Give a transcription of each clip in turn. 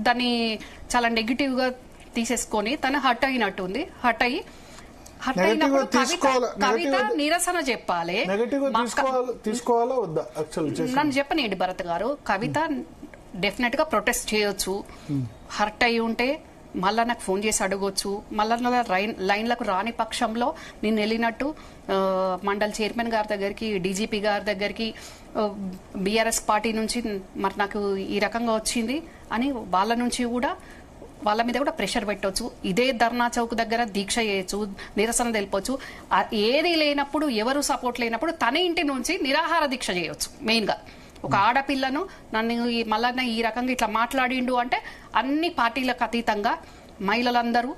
దాన్ని చాలా నెగిటివ్ గా తీసేసుకొని తను హర్ట్ అయినట్టుంది. హర్ట్ అయినప్పుడు కవిత నిరసన చెప్పాలి. నన్ను చెప్పనండి భరత్ గారు, కవిత డెఫినెట్ గా ప్రొటెస్ట్ చేయొచ్చు. హర్ట్ అయి ఉంటే మళ్ళా నాకు ఫోన్ చేసి అడగొచ్చు. మళ్ళా లైన్లకు రాని పక్షంలో నేను వెళ్ళినట్టు మండల్ చైర్మన్ గారి దగ్గరికి, డీజీపీ గారి దగ్గరికి, బీఆర్ఎస్ పార్టీ నుంచి మరి నాకు ఈ రకంగా వచ్చింది అని వాళ్ళ నుంచి కూడా వాళ్ళ మీద కూడా ప్రెషర్ పెట్టవచ్చు. ఇదే ధర్నా చౌక్ దగ్గర దీక్ష చేయొచ్చు, నిరసన తెలిపొచ్చు. ఏది లేనప్పుడు, ఎవరు సపోర్ట్ లేనప్పుడు తన ఇంటి నుంచి నిరాహార దీక్ష చేయొచ్చు. మెయిన్ గా ఒక ఆడపిల్లను నన్ను మళ్ళా ఈ రకంగా ఇట్లా మాట్లాడిండు అంటే అన్ని పార్టీలకు అతీతంగా మహిళలందరూ,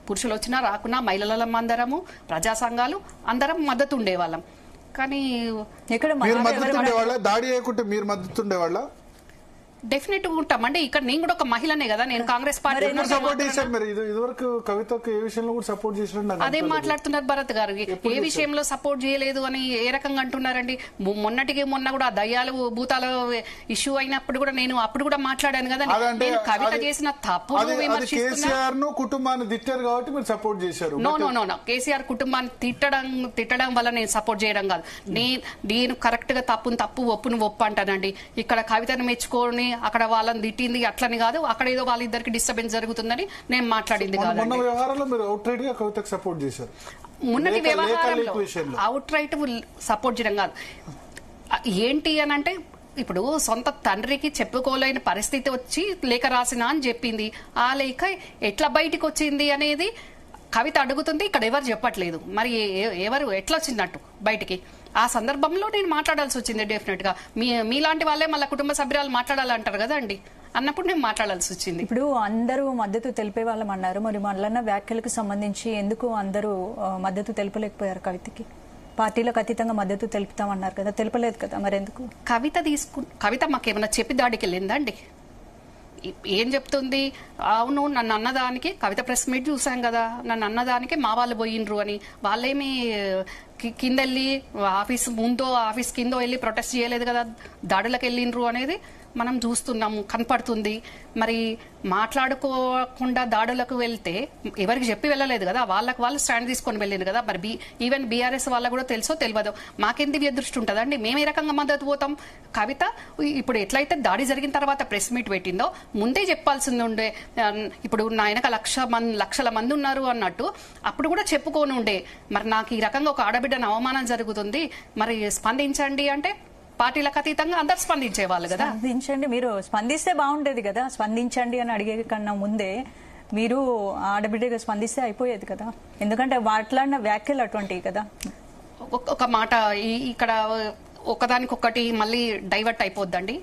పురుషులు వచ్చినా రాకున్నా మహిళలం అందరము, ప్రజా సంఘాలు అందరం మద్దతు ఉండేవాళ్ళం. కానీ దాడి చేయకుంటే మీరు మద్దతు ఉండేవాళ్ళ? డెఫినెట్ గా ఉంటామండి. ఇక్కడ నేను కూడా ఒక మహిళనే కదా, నేను కాంగ్రెస్ పార్టీ అదే మాట్లాడుతున్నారు భరత్ గారు. ఏ విషయంలో సపోర్ట్ చేయలేదు అని ఏ రకంగా అంటున్నారండి? మొన్నటికి మొన్న కూడా దయ్యాలు భూతాల ఇష్యూ అయినప్పుడు కూడా నేను అప్పుడు కూడా మాట్లాడాను కదా, నేను కవిత చేసిన తప్పు కుటుంబాన్ని తిట్టారు కాబట్టి మీరు సపోర్ట్ చేశారు. నో నో నో కేసీఆర్ కుటుంబాన్ని తిట్టడం వల్ల నేను సపోర్ట్ చేయడం కాదు. నేను కరెక్ట్ గా తప్పు ఒప్పును ఒప్పు అంటానండి. ఇక్కడ కవితను మెచ్చుకొని అక్కడ వాళ్ళని తిట్టింది అట్లని కాదు, అక్కడ ఏదో వాళ్ళిద్దరికి డిస్టర్బెన్స్ జరుగుతుందని నేను మాట్లాడింది కాదు. మొన్నటి వ్యవహారంలో అవుట్ రైట్ సపోర్ట్ చేయడం కాదు. ఏంటి అని అంటే ఇప్పుడు సొంత తండ్రికి చెప్పుకోలేని పరిస్థితి వచ్చి లేఖ రాసిన అని చెప్పింది. ఆ లేఖ ఎట్లా బయటికి వచ్చింది అనేది కవిత అడుగుతుంది, ఇక్కడ ఎవరు చెప్పట్లేదు. మరి ఎవరు ఎట్లా వచ్చిందట్టు బయటికి? ఆ సందర్భంలో నేను మాట్లాడాల్సి వచ్చింది. డెఫినెట్ గా మీలాంటి వాళ్ళే మళ్ళీ కుటుంబ సభ్యురాలు మాట్లాడాలంటారు కదా అండి, అన్నప్పుడు నేను మాట్లాడాల్సి వచ్చింది. ఇప్పుడు అందరూ మద్దతు తెలిపే వాళ్ళం అన్నారు, మరి మల్లన్న వ్యాఖ్యలకు సంబంధించి ఎందుకు అందరూ మద్దతు తెలుపలేకపోయారు? కవితకి పార్టీలకు అతీతంగా మద్దతు తెలుపుతామన్నారు కదా, తెలుపలేదు కదా, మరి ఎందుకు? కవిత మాకేమన్నా చెప్పి దాడికి వెళ్ళిందా అండి? ఏం చెప్తుంది? అవును నన్ను అన్నదానికి, కవిత ప్రెస్ మీట్ చూసాం కదా, నన్ను అన్నదానికి మా వాళ్ళు పోయిండ్రు అని. వాళ్ళేమి కిందెళ్ళి ఆఫీస్ ముందో ఆఫీస్ కిందో వెళ్ళి ప్రొటెస్ట్ చేయలేదు కదా, దాడులకు వెళ్ళిండ్రు అనేది మనం చూస్తున్నాము, కనపడుతుంది. మరి మాట్లాడుకోకుండా దాడులకు వెళ్తే ఎవరికి చెప్పి వెళ్ళలేదు కదా, వాళ్ళకి వాళ్ళు స్టాండ్ తీసుకొని వెళ్ళింది కదా. మరి ఈవెన్ బీఆర్ఎస్ వాళ్ళకు కూడా తెలుసో తెలియదో మాకెందుకు ఎదురుష్టి ఉంటుందండి? మేము ఏ రకంగా మద్దతు పోతాం? కవిత ఇప్పుడు ఎట్లయితే దాడి జరిగిన తర్వాత ప్రెస్ మీట్ పెట్టిందో ముందే చెప్పాల్సింది ఉండే. ఇప్పుడు నా వెనక లక్షల మంది ఉన్నారు అన్నట్టు అప్పుడు కూడా చెప్పుకొని ఉండే. మరి నాకు ఈ రకంగా ఒక ఆడబిడ్డను అవమానం జరుగుతుంది, మరి స్పందించండి అంటే పార్టీలకు అతీతంగా అందరు స్పందించేవాళ్ళు కదా. స్పందించండి, మీరు స్పందిస్తే బాగుండేది కదా. స్పందించండి అని అడిగే కన్నా ముందే మీరు ఆడబిడ్డగా స్పందిస్తే అయిపోయేది కదా, ఎందుకంటే మాట్లాడిన వ్యాఖ్యలు అటువంటివి కదా. ఒక మాట ఇక్కడ ఒకదానికొకటి మళ్ళీ డైవర్ట్ అయిపోద్దండి.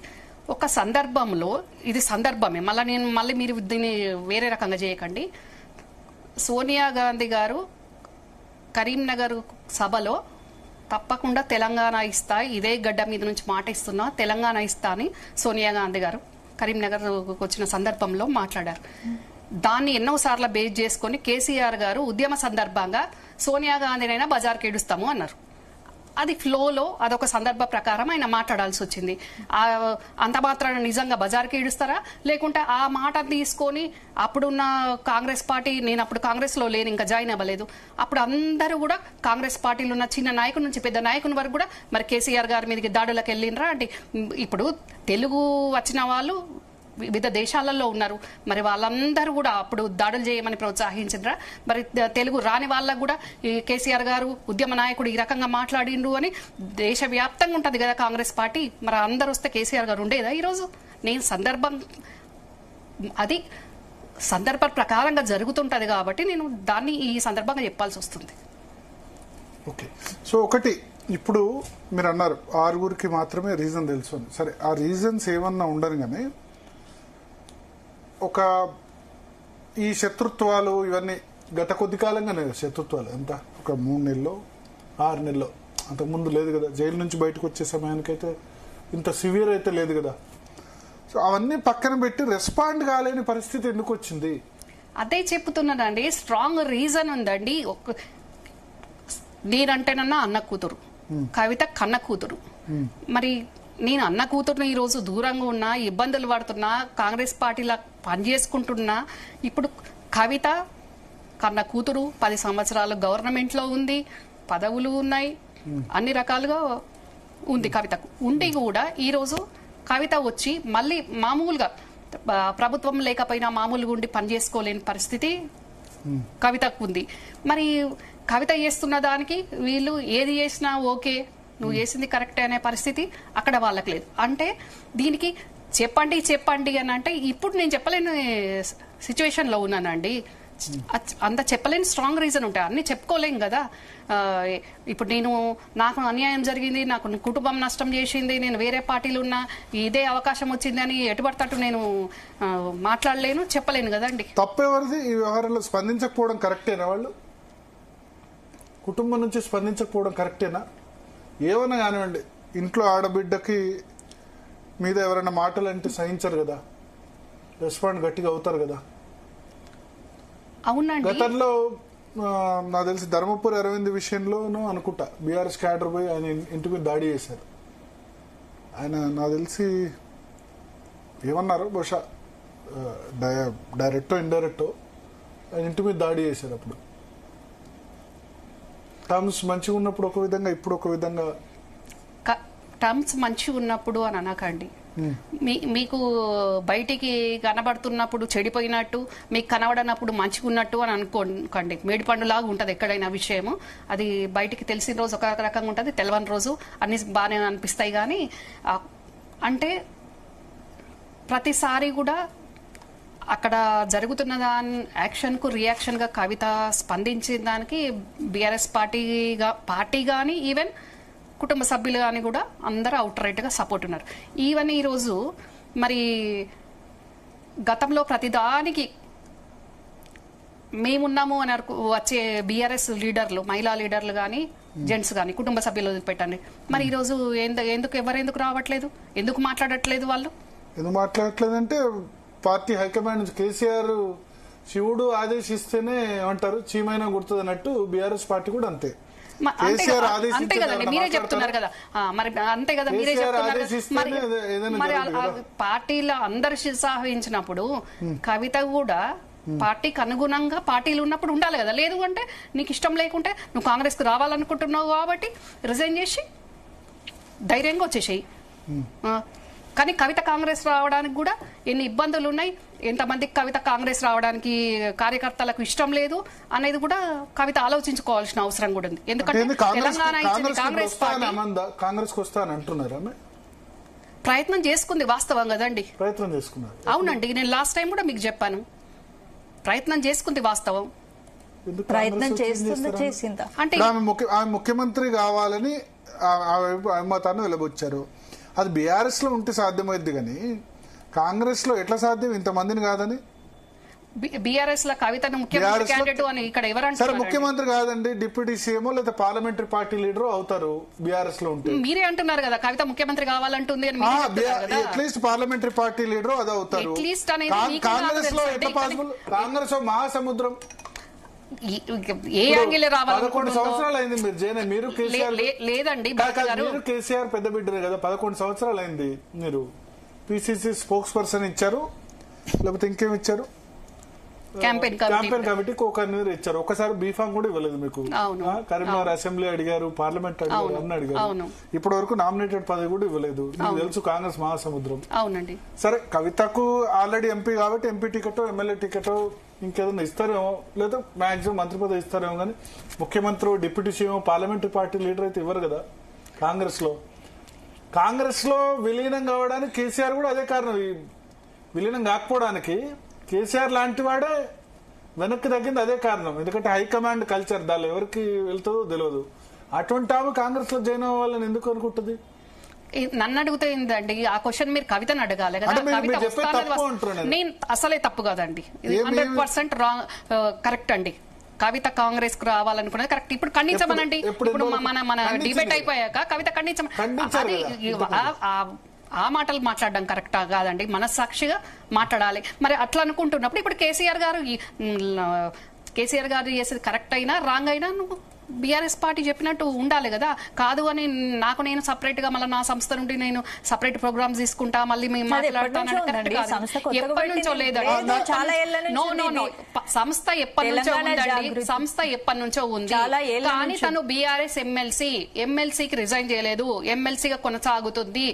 ఒక సందర్భంలో ఇది సందర్భమే, మళ్ళీ మీరు దీన్ని వేరే రకంగా చేయకండి. సోనియా గాంధీ గారు కరీంనగర్ సభలో తప్పకుండా తెలంగాణ ఇస్తా, ఇదే గడ్డ మీద నుంచి మాట ఇస్తున్నా, తెలంగాణ ఇస్తా అని సోనియా గాంధీ గారు కరీంనగర్ వచ్చిన సందర్భంలో మాట్లాడారు. దాన్ని ఎన్నోసార్లు బేస్ చేసుకుని కేసీఆర్ గారు ఉద్యమ సందర్భంగా సోనియా గాంధీనైనా బజార్కి ఏడుస్తాము అన్నారు. అది ఫ్లోలో అదొక సందర్భ ప్రకారం ఆయన మాట్లాడాల్సి వచ్చింది. అంత మాత్రాన నిజంగా బజార్కి ఈడుస్తారా? లేకుంటే ఆ మాట తీసుకొని అప్పుడున్న కాంగ్రెస్ పార్టీ, నేను అప్పుడు కాంగ్రెస్ లో లేని, ఇంకా జాయిన్ అవ్వలేదు, అప్పుడు అందరూ కూడా కాంగ్రెస్ పార్టీలో ఉన్న చిన్న నాయకుడి నుంచి పెద్ద నాయకుని వరకు కూడా మరి కేసీఆర్ గారి మీదకి దాడులకు వెళ్ళినరా అంటే? ఇప్పుడు తెలుగు వచ్చిన వాళ్ళు వివిధ దేశాలలో ఉన్నారు, మరి వాళ్ళందరూ కూడా అప్పుడు దాడులు చేయమని ప్రోత్సహించరా? మరి తెలుగు రాని వాళ్ళకు కూడా ఈ కేసీఆర్ గారు ఉద్యమ నాయకుడు ఈ రకంగా మాట్లాడిండు అని దేశవ్యాప్తంగా ఉంటది కదా కాంగ్రెస్ పార్టీ. మరి అందరు వస్తే కేసీఆర్ గారు ఉండేదా ఈరోజు? నేను అది సందర్భ ప్రకారంగా జరుగుతుంటది కాబట్టి నేను దాన్ని ఈ సందర్భంగా చెప్పాల్సి వస్తుంది. ఓకే, సో ఒకటి ఇప్పుడు మీరు అన్నారు 6 మాత్రమే రీజన్ తెలుసు. సరే, ఆ రీజన్స్ ఏమన్నా ఉండరు కానీ ఒక ఈ శత్రుత్వాలు ఇవన్నీ గత కొద్ది కాలంగానే శత్రుత్వాలు ఎంత ఒక 3 నెలల్లో 6 నెలల్లో, అంతకుముందు లేదు కదా. జైలు నుంచి బయటకు వచ్చే సమయానికైతే ఇంత సివియర్ అయితే లేదు కదా. సో అవన్నీ పక్కన పెట్టి రెస్పాండ్ కాలేని పరిస్థితి ఎందుకు వచ్చింది? అదే చెప్తున్నానండి, స్ట్రాంగ్ రీజన్ ఉందండి. నేనంటేనన్నా అన్న కూతురు, కవిత కన్న కూతురు. మరి నేను అన్న కూతురుని ఈరోజు దూరంగా ఉన్నా, ఇబ్బందులు పడుతున్నా, కాంగ్రెస్ పార్టీలా పనిచేసుకుంటున్నా. ఇప్పుడు కవిత కన్న కూతురు 10 సంవత్సరాలు గవర్నమెంట్లో ఉంది, పదవులు ఉన్నాయి, అన్ని రకాలుగా ఉంది కవితకు. ఉండి కూడా ఈరోజు కవిత వచ్చి మళ్ళీ మామూలుగా ప్రభుత్వం లేకపోయినా మామూలుగా ఉండి పనిచేసుకోలేని పరిస్థితి కవితకు ఉంది. మరి కవిత చేస్తున్న దానికి వీళ్ళు ఏది చేసినా ఓకే, నువ్వు చేసింది కరెక్టే అనే పరిస్థితి అక్కడ వాళ్ళకి లేదు. అంటే దీనికి చెప్పండి అని అంటే ఇప్పుడు నేను చెప్పలేని సిచ్యువేషన్లో ఉన్నానండి. అంత చెప్పలేని స్ట్రాంగ్ రీజన్ ఉంటాయి, అన్ని చెప్పుకోలేం కదా. ఇప్పుడు నాకు అన్యాయం జరిగింది, నాకు కుటుంబం నష్టం చేసింది, నేను వేరే పార్టీలు ఉన్నా, ఇదే అవకాశం వచ్చింది అని ఎటుపడతట్టు నేను మాట్లాడలేను, చెప్పలేను కదండి. తప్పెవరిది ఈ వ్యవహారంలో? స్పందించకపోవడం కరెక్టేనా? వాళ్ళు కుటుంబం నుంచి స్పందించకపోవడం కరెక్టేనా? ఏమన్నా కానివ్వండి, ఇంట్లో ఆడబిడ్డకి మీద ఎవరైనా మాటలు అంటే సహించరు కదా, రెస్పాండ్ గట్టిగా అవుతారు కదా. అవునండి. గతంలో నాకు తెలిసి ధర్మపురి అరవింద్ విషయంలోనూ అనుకుంటా బీఆర్ఎస్ క్యాడర్ పోయి ఆయన ఇంటి మీద దాడి చేశారు. ఆయన నాకు తెలిసి ఏమన్నారు, బహుశా డైరెక్టో ఇండైరెక్టో ఆయన ఇంటి మీద దాడి చేశారు. అప్పుడు టర్మ్స్ మంచిగా ఉన్నప్పుడు ఒక విధంగా, ఇప్పుడు ఒక విధంగా. టర్మ్స్ మంచిగా ఉన్నప్పుడు అని అనకండి, మీకు బయటికి కనబడుతున్నప్పుడు చెడిపోయినట్టు, మీకు కనబడనప్పుడు మంచిగా ఉన్నట్టు అని అనుకోకండి. మేడిపండులాగా ఉంటుంది ఎక్కడైనా విషయము. అది బయటికి తెలిసిన రోజు ఒక రకంగా ఉంటుంది, తెలవని రోజు అన్ని బాగానే అనిపిస్తాయి. కానీ అంటే ప్రతిసారి కూడా అక్కడ జరుగుతున్న దాని యాక్షన్కు రియాక్షన్గా కవిత స్పందించిన దానికి బీఆర్ఎస్ పార్టీ కానీ ఈవెన్ కుటుంబ సభ్యులు కానీ కూడా అందరూ అవుట్ రైట్గా సపోర్ట్ ఉన్నారు. ఈవెన్ ఈరోజు మరి గతంలో ప్రతిదానికి మేమున్నాము అని వచ్చే బీఆర్ఎస్ లీడర్లు, మహిళా లీడర్లు కానీ జెంట్స్ కానీ కుటుంబ సభ్యులు వదిలిపెట్టండి. మరి ఈరోజు ఎవరెందుకు రావట్లేదు, ఎందుకు మాట్లాడట్లేదు? వాళ్ళు ఎందుకు మాట్లాడట్లేదంటే పార్టీ హైకమాండ్ నుంచి కేసీఆర్ శివుడు ఆదేశిస్తేనే ఏమంటారు చీమైనా గుర్తుంది అన్నట్టు బీఆర్ఎస్ పార్టీ కూడా అంతే. అంతే కదండి, మీరే చెప్తున్నారు కదా. మరి అంతే కదా, మీరే చెప్తున్నారు. మరి పార్టీలో అందరు సహవించినప్పుడు కవిత కూడా పార్టీకి అనుగుణంగా పార్టీలు ఉన్నప్పుడు ఉండాలి కదా. లేదు అంటే నీకు ఇష్టం లేకుంటే నువ్వు కాంగ్రెస్ కు రావాలనుకుంటున్నావు కాబట్టి రిజైన్ చేసి ధైర్యంగా వచ్చేసేయి. కానీ కవిత కాంగ్రెస్ రావడానికి కూడా ఎన్ని ఇబ్బందులు ఉన్నాయి, ఎంతమందికి కవిత కాంగ్రెస్ రావడానికి కార్యకర్తలకు ఇష్టం లేదు అనేది కూడా కవిత ఆలోచించుకోవాల్సిన అవసరం కూడా ఉంది. ఎందుకంటే తెలంగాణ కాంగ్రెస్ పార్టీ ప్రయత్నం చేసుకుంది, వాస్తవం కదండి. ప్రయత్నం చేసుకున్నారు. అవునండి, నేను లాస్ట్ టైం కూడా మీకు చెప్పాను, ప్రయత్నం చేసుకుంది వాస్తవం. ప్రయత్నం చేసిందా అంటే ఆమె ముఖ్యమంత్రి కావాలని అభిమతాన్ని వెలబొచ్చారు. అది బీఆర్ఎస్ లో ఉంటే సాధ్యమైంది, కానీ కాంగ్రెస్ లో ఎట్లా సాధ్యం ఇంతమందిని కాదని? బీఆర్ఎస్ లో కవితను ముఖ్యమంత్రి క్యాండిడేట్ అని ఇక్కడ ఎవరంటారు? సరే ముఖ్యమంత్రి కాదండి, డిప్యూటీ సీఎం లేదా పార్లమెంటరీ పార్టీ లీడర్ అవుతారు బీఆర్ఎస్ లో ఉంటే. మీరే అంటున్నారు కదా కవిత ముఖ్యమంత్రి కావాలంటుంది అని. అట్లీస్ట్ పార్లమెంటరీ పార్టీ లీడర్ అది అవుతారు. కాంగ్రెస్ లో ఎట్లా పాసిబుల్? కాంగ్రెస్ మహాసముద్రం, ఏ యాంగిల్ రావాలి? 11 సంవత్సరాలు అయింది మీరు జైన్, మీరు కేసీఆర్ లేదండి, మీరు కేసీఆర్ పెద్ద బిడ్డరే కదా. 11 సంవత్సరాలు అయింది. మీరు పిసిసి స్పోక్స్ పర్సన్ ఇచ్చారు, లేకపోతే ఇంకేం ఇచ్చారు? క్యాంపెయిన్ కమిటీకి ఒక కన్వీనర్ ఇచ్చారు. ఒకసారి బీఫామ్ కూడా ఇవ్వలేదు మీకు. కరీంనగర్ అసెంబ్లీ అడిగారు, పార్లమెంట్ అడిగారు, అన్ని అడిగారు. ఇప్పటి వరకు నామినేటెడ్ పదవి కూడా ఇవ్వలేదు. మీకు తెలుసు కాంగ్రెస్ మహాసముద్రం. అవునండి. సరే కవితకు ఆల్రెడీ ఎంపీ కాబట్టి ఎంపీ టికెట్, ఎమ్మెల్యే టికెట్ ఇంకేదన్నా ఇస్తారేమో, లేదా మాక్సిమం మంత్రి పదవి ఇస్తారేమో. కానీ ముఖ్యమంత్రి, deputy CM, parliamentary party leader అయితే ఇవ్వరు కదా కాంగ్రెస్ లో. కాంగ్రెస్ లో విలీనం కావడానికి కేసీఆర్ కూడా అదే కారణం. విలీనం కాకపోవడానికి కేసీఆర్ లాంటి వాడే వెనక్కి తగ్గింది అదే కారణం. ఎందుకంటే హైకమాండ్ కల్చర్ దానిలో ఎవరికి వెళ్తుందో తెలియదు. అటువంటి ఆమె కాంగ్రెస్ లో జాయిన్ అవ్వాలని ఎందుకు అనుకుంటుంది? నన్ను అడిగితే ఏందండి ఆ క్వశ్చన్ మీరు కవితను అడగాలి కదా. నేను అసలే తప్పు కాదండి, 100% రాంగ్, కరెక్ట్ అండి. కవిత కాంగ్రెస్ కు రావాలనుకున్నది కరెక్ట్. ఇప్పుడు ఖండించమనండి. ఇప్పుడు మన డిబేట్ అయిపోయాక కవిత ఖండించమని ఆ మాటలు మాట్లాడడం కరెక్టా కాదండి, మనస్సాక్షిగా మాట్లాడాలి. మరి అట్లా అనుకుంటున్నప్పుడు ఇప్పుడు కేసీఆర్ గారు చేసేది కరెక్ట్ అయినా రాంగ్ అయినా నువ్వు బీఆర్ఎస్ పార్టీ చెప్పినట్టు ఉండాలి కదా. కాదు అని నాకు నేను సపరేట్ గా మళ్ళీ నా సంస్థ నుండి నేను సపరేట్ ప్రోగ్రామ్స్ తీసుకుంటా మళ్ళీ మేము ఎప్పటి నుంచో లేదండి. సంస్థ ఎప్పటి నుంచో ఉందండి, సంస్థ ఎప్పటి నుంచో ఉంది. కానీ తను బీఆర్ఎస్ ఎమ్మెల్సీకి రిజైన్ చేయలేదు, ఎమ్మెల్సీగా కొనసాగుతుంది.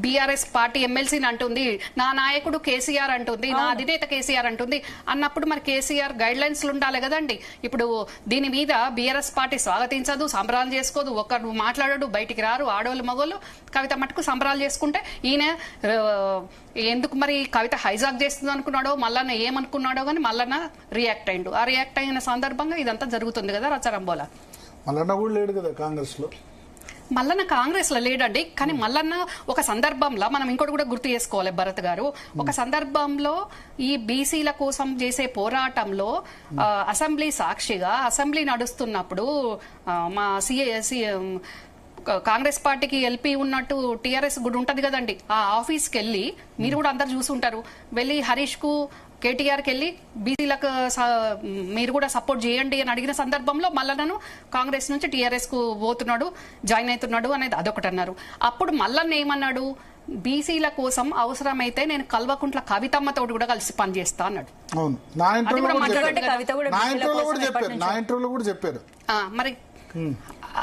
బీఆర్ఎస్ పార్టీ ఎమ్మెల్సీని అంటుంది, నా నాయకుడు కేసీఆర్ అంటుంది, నా అధినేత కేసీఆర్ అంటుంది అన్నప్పుడు మరి కేసీఆర్ గైడ్ లైన్స్ ఉండాలి కదండి. ఇప్పుడు దీని మీద బీఆర్ఎస్ పార్టీ స్వాగతించదు, సంబరాలు చేసుకోదు, ఒకరు మాట్లాడడు, బయటికి రారు, ఆడోళ్ళు మగోళ్ళు. కవిత మటుకు సంబరాలు చేసుకుంటే ఈయన ఎందుకు మరి కవిత హైజాక్ చేస్తుంది అనుకున్నాడో, మల్లన్న ఏమనుకున్నాడో కానీ మల్లన్న రియాక్ట్ అయ్యిండు. ఆ రియాక్ట్ అయిన సందర్భంగా ఇదంతా జరుగుతుంది కదా రచరంబోలా. మల్లన్న కూడా లేడు కదా కాంగ్రెస్ లో. మల్లన్న కాంగ్రెస్ లో లేడండి, కానీ మల్లన్న ఒక సందర్భంలో మనం ఇంకోటి కూడా గుర్తు చేసుకోవాలి భరత్ గారు. ఒక సందర్భంలో ఈ బీసీల కోసం చేసే పోరాటంలో అసెంబ్లీ సాక్షిగా అసెంబ్లీ నడుస్తున్నప్పుడు మా కాంగ్రెస్ పార్టీకి ఎల్పీ ఉన్నట్టు టీఆర్ఎస్ కూడా ఉంటది కదండి, ఆ ఆఫీస్కి వెళ్ళి మీరు కూడా అందరు చూసుంటారు, వెళ్ళి హరీష్ కు కేటీఆర్కి వెళ్ళి బీసీలకు మీరు కూడా సపోర్ట్ చేయండి అని అడిగిన సందర్భంలో మల్లన్నను కాంగ్రెస్ నుంచి టీఆర్ఎస్ కు పోతున్నాడు, జాయిన్ అవుతున్నాడు అనేది అదొకటి అన్నారు. అప్పుడు మల్లన్న ఏమన్నాడు, బీసీల కోసం అవసరమైతే నేను కల్వకుంట్ల కవితమ్మతో కూడా కలిసి పనిచేస్తా అన్నాడు. మరి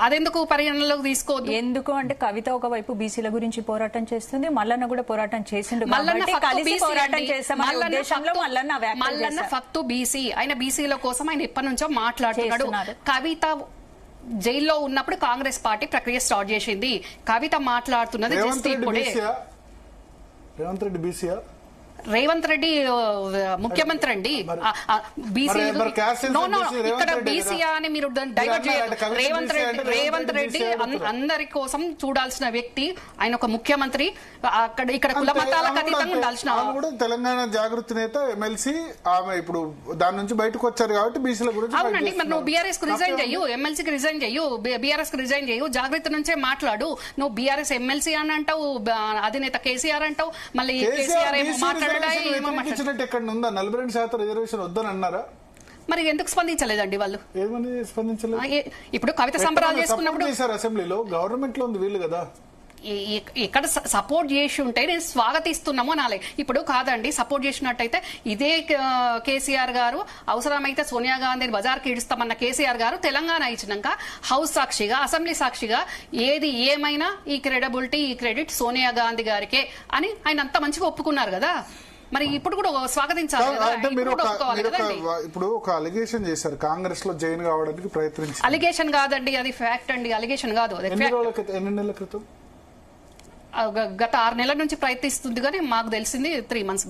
అదెందుకు పరిగణనలోకి తీసుకోవద్దు? ఎందుకు అంటే కవిత ఒకవైపు బీసీల గురించి పోరాటం చేస్తుంది, మల్లన్న కూడా పోరాటం చేసిండు. మల్లన్న ఫక్తు బీసీ, ఆయన బీసీల కోసం ఆయన ఎప్పటి నుంచో మాట్లాడుతున్నాడు. కవిత జైల్లో ఉన్నప్పుడు కాంగ్రెస్ పార్టీ ప్రక్రియ స్టార్ట్ చేసింది. కవిత మాట్లాడుతున్నది రేవంత్ రెడ్డి ముఖ్యమంత్రి అండి. ఇక్కడ బీసీఆ అని మీరు డైవర్ట్ చేయాలి. రేవంత్ రెడ్డి అందరి కోసం చూడాల్సిన వ్యక్తి, ఆయన ఒక ముఖ్యమంత్రి. ఇక్కడ కుల మతాలకు అతీతంగా ఉండాల్సిన తెలంగాణ జాగృతి నేత ఎమ్మెల్సీ ఆమె ఇప్పుడు దాని నుంచి బయటకు వచ్చారు కాబట్టి బీసీల గురించి. అవునండి, మరి నువ్వు బీఆర్ఎస్ కు రిజైన్ చెయ్యు, ఎమ్మెల్సీకి రిజైన్ చెయ్యు, బీఆర్ఎస్ కు రిజైన్ చెయ్యు, జాగృతి నుంచే మాట్లాడు. నువ్వు బీఆర్ఎస్ ఎమ్మెల్సీ అని అంటావు, అధినేత కేసీఆర్ అంటావు, మళ్ళీ కేసీఆర్ ఏమో మాట్లాడు. ఎక్కడ ఉందా 42% రిజర్వేషన్ వద్దని అన్నారా? మరి ఎందుకు స్పందించలేదండి వాళ్ళు? ఏమని స్పందించలేదు? ఇప్పుడు కవిత సంబరాలు చేసుకున్నప్పుడు అసెంబ్లీలో గవర్నమెంట్ లో ఉంది వీళ్ళు కదా, ఇక్కడ సపోర్ట్ చేసి ఉంటే నేను స్వాగతిస్తున్నాము అనాలి. ఇప్పుడు కాదండి, సపోర్ట్ చేసినట్టయితే ఇదే కేసీఆర్ గారు అవసరమైతే సోనియా గాంధీని బజార్కి ఇడుస్తామన్న కేసీఆర్ గారు తెలంగాణ ఇచ్చినాక హౌస్ సాక్షిగా అసెంబ్లీ సాక్షిగా ఏది ఏమైనా ఈ క్రెడిబిలిటీ ఈ క్రెడిట్ సోనియా గాంధీ గారికే అని ఆయన అంత మంచిగా ఒప్పుకున్నారు కదా. మరి ఇప్పుడు కూడా స్వాగతించాలి. ఇప్పుడు ఒక అలిగేషన్ చేశారు, కాంగ్రెస్ లో జాయిన్ కావడానికి ప్రయత్నించారు. అలిగేషన్ కాదండి, అది ఫ్యాక్ట్ అండి, అలిగేషన్ కాదు. ఎన్ని నెలల క్రితం? గత 6 నెలల నుంచి ప్రయత్నిస్తుంది, కానీ మాకు తెలిసింది 3 months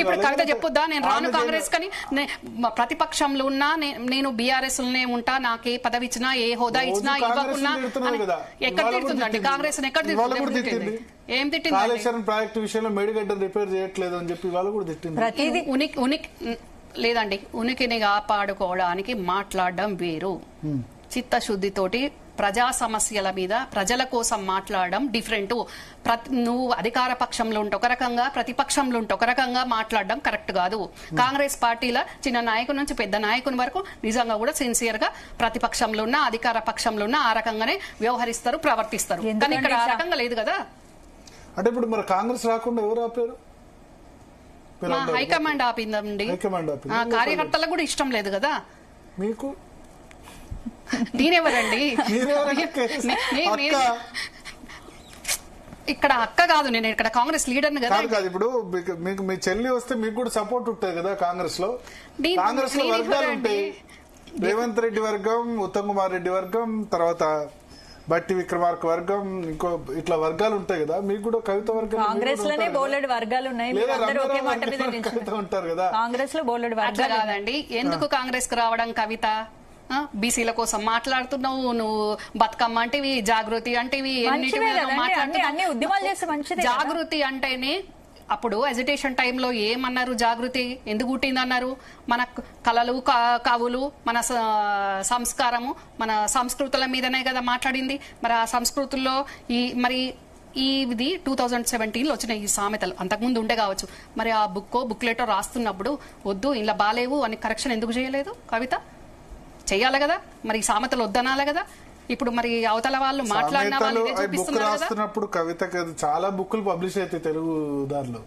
ఇప్పుడు కవిత చెప్పొద్దా నేను రాను కాంగ్రెస్ కని, ప్రతిపక్షంలో ఉన్నా నేను బీఆర్ఎస్ లోనే ఉంటా, నాకే పదవి ఇచ్చినా ఏ హోదా ఇచ్చినా ఇవ్వకున్నా. ఎక్కడ తిడుతుందండి కాంగ్రెస్? ఎక్కడ తిడుతుంది? ఏం తిట్టింది? కాళేశ్వరం ప్రాజెక్టు విషయంలో మేడిగడ్డ రిపేర్ చేయట్లేదు అని చెప్పి వాళ్ళు కూడా తిట్టింది. ఉనికి లేదండి, ఉనికిని కాపాడుకోవడానికి మాట్లాడడం వేరు. చిత్తశుద్ధితోటి ప్రజా సమస్యల మీద ప్రజల కోసం మాట్లాడడం డిఫరెంట్. నువ్వు అధికార పక్షంలో ఉంటే ఒక రకంగా, ప్రతిపక్షంలో ఉంటే ఒక రకంగా మాట్లాడడం కరెక్ట్ కాదు. కాంగ్రెస్ పార్టీలో చిన్న నాయకుడి నుంచి పెద్ద నాయకుని వరకు నిజంగా కూడా సిన్సియర్ గా ప్రతిపక్షంలో ఉన్న అధికార పక్షంలో ఉన్న ఆ రకంగానే వ్యవహరిస్తారు, ప్రవర్తిస్తారు. కానీ ఇక్కడ ఆ రకంగా లేదు కదా. అంటే ఇప్పుడు మరి కాంగ్రెస్ రాకుండా ఎవరు ఆపారు? హైకమాండ్ ఆపిందండి. కార్యకర్తలకు కూడా ఇష్టం లేదు కదా. మీకు నేనెవరండి? ఇక్కడ అక్క కాదు, నేను ఇక్కడ కాంగ్రెస్ లీడర్ కదా. ఇప్పుడు మీకు మీ చెల్లి వస్తే మీకు కూడా సపోర్ట్ ఉంటుంది కదా కాంగ్రెస్ లో. కాంగ్రెస్ లో వర్గాలు ఉంటాయి, రేవంత్ రెడ్డి వర్గం, ఉత్తమ్ కుమార్ రెడ్డి వర్గం, తర్వాత బట్టి విక్రమార్క వర్గం, ఇంకో ఇట్లా వర్గాలు ఉంటాయి కదా. మీకు కూడా కవిత వర్గం, కాంగ్రెస్ లోనే బోలెడు వర్గాలు ఉన్నాయి, కవిత ఉంటారు కదా. కాంగ్రెస్ లో బోలెడు వర్గాలు కాదండి. ఎందుకు కాంగ్రెస్ కు రావడం? కవిత బీసీల కోసం మాట్లాడుతున్నావు, నువ్వు బతుకమ్మ అంటేవి, జాగృతి అంటేవి, జాగృతి అంటేనే అప్పుడు ఎజిటేషన్ టైంలో ఏమన్నారు? జాగృతి ఎందుకు పుట్టిందన్నారు? మన కళలు, కవులు, మన సంస్కారము, మన సంస్కృతుల మీదనే కదా మాట్లాడింది. మరి ఆ సంస్కృతుల్లో ఇది 2017లో వచ్చిన ఈ సామెతలు అంతకుముందు ఉండే కావచ్చు. మరి ఆ బుక్లెటో రాస్తున్నప్పుడు వద్దు ఇలా బాలేవు అని కరెక్షన్ ఎందుకు చేయలేదు కవిత? చెయ్యాలి కదా, మరి ఈ సామెతలు వద్దనాలి కదా. ఇప్పుడు మరి అవతల వాళ్ళు మాట్లాడిన వాళ్ళు ఇదే బుక్ చూపిస్తున్నారు కదా. రాస్తున్నప్పుడు కవితకి చాలా బుక్కులు పబ్లిష్ అవుతాయి తెలుగు దారిలో,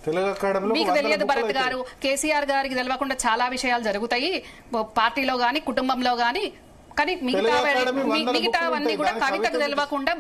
తెలుగు అకాడమీలో. మీకు తెలియదు భరత్ గారు, కేసీఆర్ గారికి తెలియకుండా చాలా విషయాలు జరుగుతాయి పార్టీలో గాని కుటుంబంలో గాని, కానీ మిగతావన్నీ కూడా కవితకు తెలియకుండా